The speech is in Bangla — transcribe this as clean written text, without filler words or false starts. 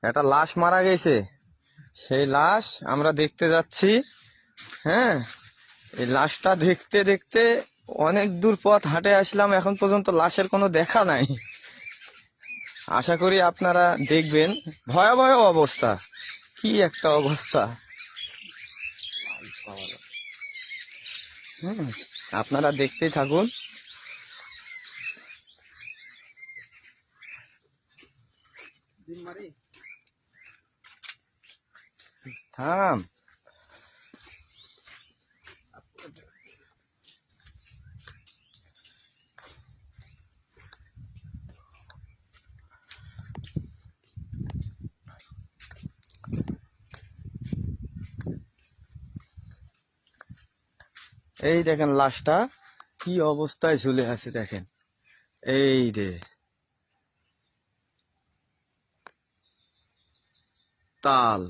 একটা লাশ মারা গেছে, সেই লাশ আমরা দেখতে যাচ্ছি। হ্যাঁ, এই লাশটা দেখতে দেখতে অনেক দূর পথ হাঁটে আসলাম, এখন পর্যন্ত লাশের কোনো দেখা নাই। আশা করি আপনারা দেখবেন। ভয়াবহ অবস্থা, কি একটা অবস্থা। হুম, আপনারা দেখতেই থাকুন। থাম। এই দেখেন লাশটা কি অবস্থায় ঝুলে আছে, দেখেন। এই রে, তাল।